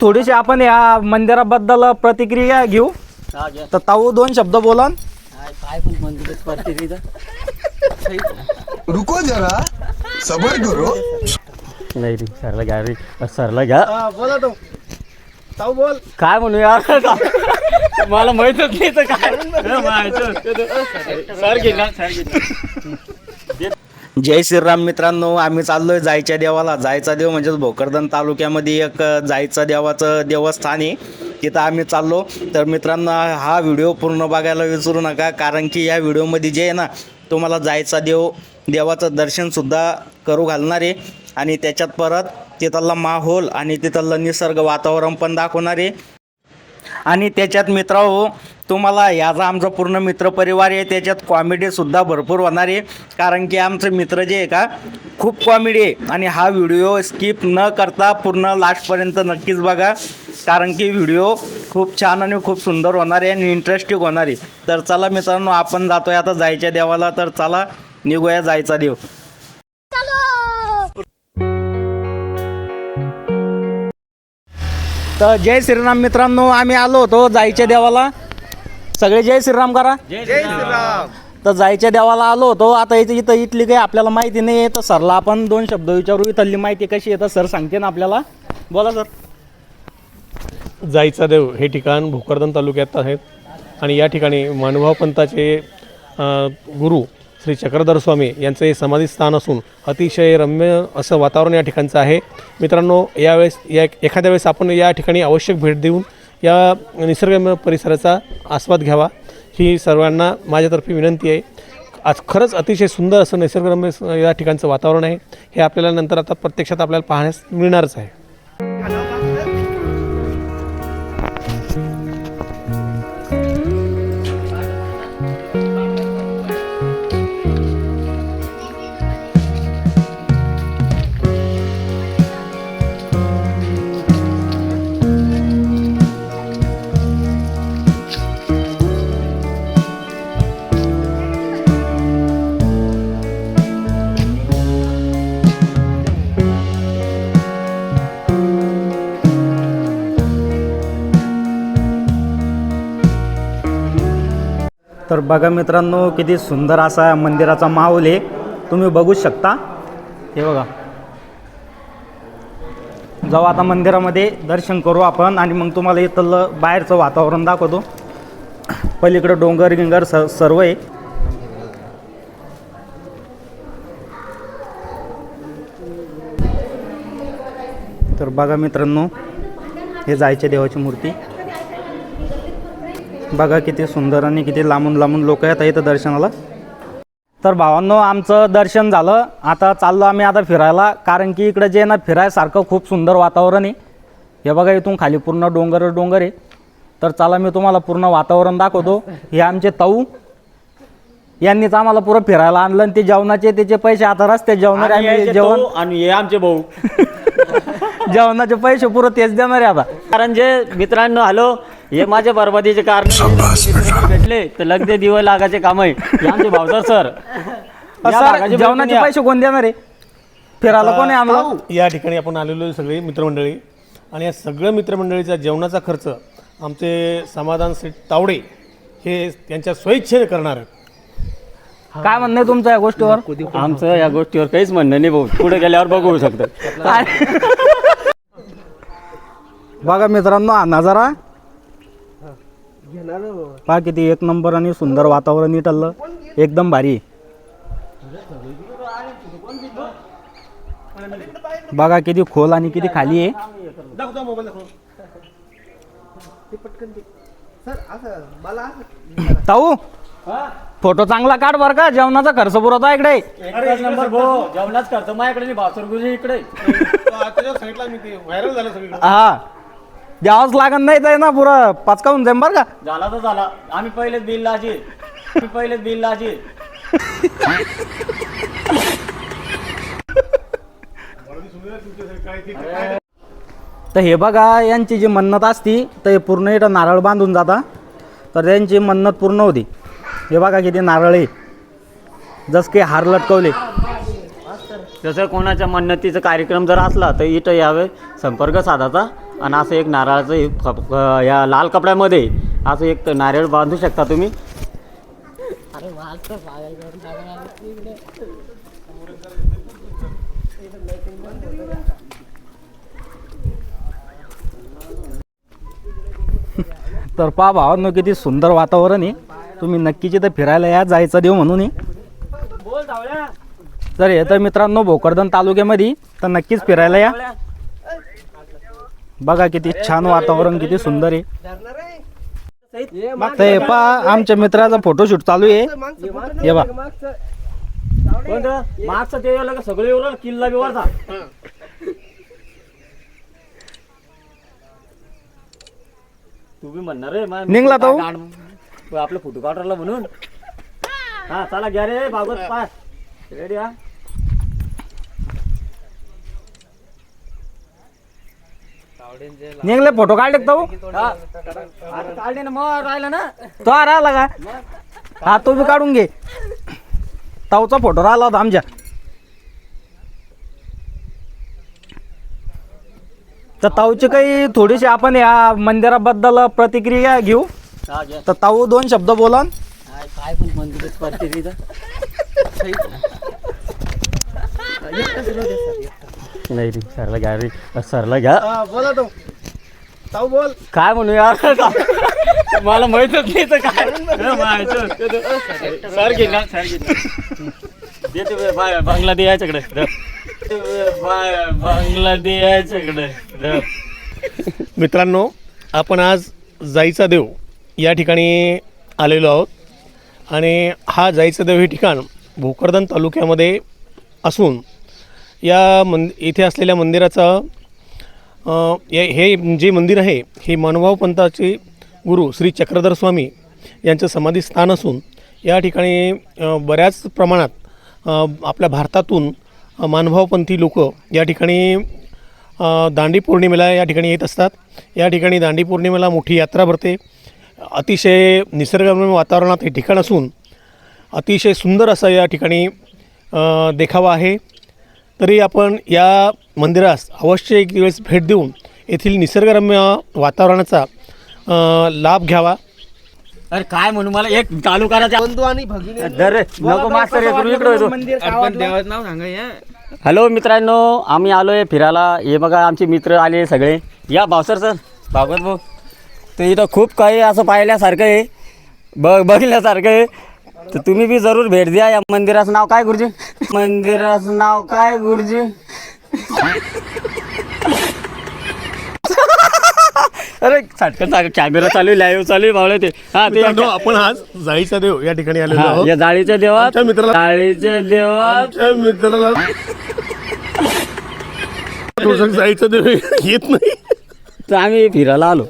थोडीशी आपण या मंदिराबद्दल प्रतिक्रिया घेऊ. तर ताऊ 2 शब्द बोला. काय पण मंदिरात प्रतिक्रिया रुको जरा सबर करो. नाही रे सरला घ्या रे सरला घ्या. बोला ताऊ बोल. काय म्हणू यार मला माहितच नाही तर काय सर घेणार जय श्रीराम मित्रांनो, आम्ही चाललोय जायच्या देवाला. जायचा देव म्हणजे भोकरदन तालुक्यामध्ये एक जायचं देवाचं देवस्थान आहे, तिथं आम्ही चाललो. तर मित्रांनो हा व्हिडिओ पूर्ण बघायला विसरू नका, कारण की या व्हिडिओमध्ये जे आहे ना तुम्हाला जायचा देवाचं दर्शनसुद्धा करू घालणार आहे आणि त्याच्यात परत तिथला माहोल आणि तिथलं निसर्ग वातावरण पण दाखवणार आहे. आणि त्याच्यात मित्रांनो तुम्हाला याचा आमचा पूर्ण मित्रपरिवार आहे, त्याच्यात कॉमेडीसुद्धा भरपूर होणार आहे, कारण की आमचे मित्र जे आहे का खूप कॉमेडी आहे. आणि हा व्हिडिओ स्किप न करता पूर्ण लास्टपर्यंत नक्कीच बघा, कारण की व्हिडिओ खूप छान आणि खूप सुंदर होणार आहे आणि इंटरेस्टिंग होणार आहे. तर चला मित्रांनो, आपण जातोय आता जायच्या देवाला. तर चला निघूया जायचा देव. तर जय श्रीराम मित्रांनो, आम्ही आलो होतो जायच्या देवाला. सगळे जय श्रीराम करा. जय श्रीराम. तर जायच्या देवाला आलो होतो. आता इथं इथली काही आपल्याला माहिती नाही आहे, तर सरला आपण 2 शब्द विचारू. इथली माहिती कशी आहे तर सर सांगते ना आपल्याला. बोला सर. जायचा देव हे ठिकाण भोकरदन तालुक्यात आहेत आणि या ठिकाणी मानुभाव पंथाचे गुरु श्री चक्रधर स्वामी यांचं हे समाधी स्थान असून अतिशय रम्य असं वातावरण या ठिकाणचं आहे. मित्रांनो, यावेळेस एखाद्या वेळेस आपण या ठिकाणी आवश्यक भेट देऊन या निसर्गरम्य परिसराचा आस्वाद घ्यावा ही सर्वांना माझ्यातर्फे विनंती आहे. आज खरंच अतिशय सुंदर असं निसर्गरम्य या ठिकाणचं वातावरण आहे. हे आपल्याला नंतर आता प्रत्यक्षात आपल्याला पाहण्यास मिळणारच आहे. तर बघा मित्रांनो, किती सुंदर असा मंदिराचा माहोल आहे, तुम्ही बघू शकता. हे बघा, जाऊ आता मंदिरामध्ये दर्शन करू आपण आणि मग तुम्हाला इथलं बाहेरचं वातावरण दाखवतो. पलीकडे डोंगर गिंगर सर्व आहे. तर बघा मित्रांनो, हे जायच्या देवाची मूर्ती बघा, किती सुंदर आणि किती लांबून लांबून लोक आहेत इथं दर्शनाला. तर भावांनो, आमचं दर्शन झालं. आता चाललो आम्ही आता फिरायला, कारण की इकडं जे ना फिरायसारखं खूप सुंदर वातावरण आहे. हे बघा, इथून खाली पूर्ण डोंगर आहे. तर चला मी तुम्हाला पूर्ण वातावरण दाखवतो. हे आमचे ताऊ यांनीच आम्हाला पुरं फिरायला आणलं आणि ते जेवणाचे त्याचे पैसे आता रस्ते जेवणारे आम्ही जेवण आणि हे आमचे भाऊ जेवणाचे पैसे पुरं तेच देणार आहे आता. कारण जे मित्रांनो हॅलो, हे माझ्या बरबादीचे कारण भेटले तर लगदे दिवं लागायचे काम आहे. हे आमचे भावसर सर. असं जेवणाचे पैसे कोण देणार आहे? फिरायला कोणी आणलं? या ठिकाणी आपण आलेलो सगळे मित्रमंडळी आणि या सगळ्या मित्रमंडळीचा जेवणाचा खर्च आमचे समाधान सेठ तावडे हे त्यांच्या स्वइच्छेने करणार आहेत. काय म्हणणं आहे तुमचं या गोष्टीवर? आमचं या गोष्टीवर काहीच म्हणणं नाही भाऊ, पुढे गेल्यावर बघू शकतो. बघा मित्रांनो, हा नजारा पहा, किती एक नंबर आणि सुंदर वातावरण इथलं एकदम भारी. बघा किती खोल आणि किती खाली आहे. ताऊ फोटो चांगला काढ बरं का, जेवणाचा खर्च पुरवतो इकडे. एकच नंबर भाऊ, जेवणाच करतो माझ्याकडे भावसर गुरुजी इकडे. हा, द्यावंच लागत नाही तर ना, पुरं पाचकावून जाईन बरं का. झाला तर झाला. आम्ही पहिलेच बिल लाजी. तर हे बघा, यांची जी मन्नत असती तर हे पूर्ण इथं नारळ बांधून जाता, तर त्यांची मन्नत पूर्ण होती. हे बघा किती नारळ आहे, जसं की हार लटकवले. जसं कोणाच्या मन्नतीचा कार्यक्रम जर असला तर इथं यावे संपर्क साधायचा आणि असं एक नारळाचं या लाल कपड्यामध्ये असं एक नारळ बांधू शकता तुम्ही. तर पहा भावांनो किती सुंदर वातावरण आहे. तुम्ही नक्कीच इथं फिरायला या, जायचा देव म्हणून. तर हे तर मित्रांनो भोकरदन तालुक्यामध्ये तर नक्कीच फिरायला या. बघा किती छान वातावरण, किती सुंदर आहे. तर हे पहा आमच्या मित्राचा फोटोशूट चालू आहे. हे बा मागचं ते सगळे एवढं किल्ला बिवारचा. तुम्ही म्हणणार आहे निघला तो? आपलं फोटो काढला म्हणून. हा चला घ्या रे भागवत पाय रेडी. हा निघले फोटो काढले तो काढले ना मग राहिला ना. तो राहिला का? हा तो बी काढून घे. ताऊचा फोटो राहिला होता आमच्या. तर ताऊची काही थोडीशी आपण या मंदिराबद्दल प्रतिक्रिया घेऊ. तर ताऊ 2 शब्द बोला. काय पण मंदिरच प्रतिक्रिया नाही रे. सरला घ्या रे, सरला घ्या. बोला तो ताऊ बोल. काय म्हणू यार मला माहितच नाही तर काय सर घे ना. सर घे बांगला दे याच्याकडे. बांगला दे याच्याकडे. मित्रांनो, आपण आज जाईचा देव या ठिकाणी आलेलो आहोत. आणि हा जाईचा देव हे ठिकाण भोकरदन तालुक्यामध्ये असून या इथे असलेल्या मंदिराचं हे जे मंदिर आहे हे मानुभाव पंथाचे गुरु श्री चक्रधर स्वामी यांचं समाधी स्थान असून या ठिकाणी बऱ्याच प्रमाणात आपल्या भारतातून मानुभावपंथी लोक या ठिकाणी दांडी पौर्णिमेला या ठिकाणी येत असतात. या ठिकाणी दांडी पौर्णिमेला मोठी यात्रा भरते. अतिशय निसर्गरम्य वातावरणात हे ठिकाण असून अतिशय सुंदर असं या ठिकाणी देखावा आहे. तरी आपण या मंदिरास अवश्य एक दिवस भेट देऊन येथील निसर्गरम्य वातावरणाचा लाभ घ्यावा. अरे काय म्हणू मला एक चालू करायचा बंधू आणि भगिनी नको मास्तर देवाचं नाव सांगा. हॅलो मित्रांनो, आम्ही आलोय फिरायला. हे बघा आमचे मित्र आले सगळे. या भावसर सर भागवत भाऊ. तर इथं खूप काही असं पाहिल्यासारखं आहे, बघण्यासारखं आहे. तर तुम्ही बी जरूर भेट द्या. या मंदिराचं नाव काय गुरुजी? मंदिराचं नाव काय गुरुजी? अरे साटकन कॅमेरा चालू आहे, लाईव्ह चालू आहे भावले ते. हा ते आपण आज जाईचा देव या ठिकाणी आलेलो आहोत. या जाळीच्या देवात, आमच्या मित्राला जाळीच्या देवात मित्राला जाईचा देव येत नाही तर आम्ही फिरायला आलो.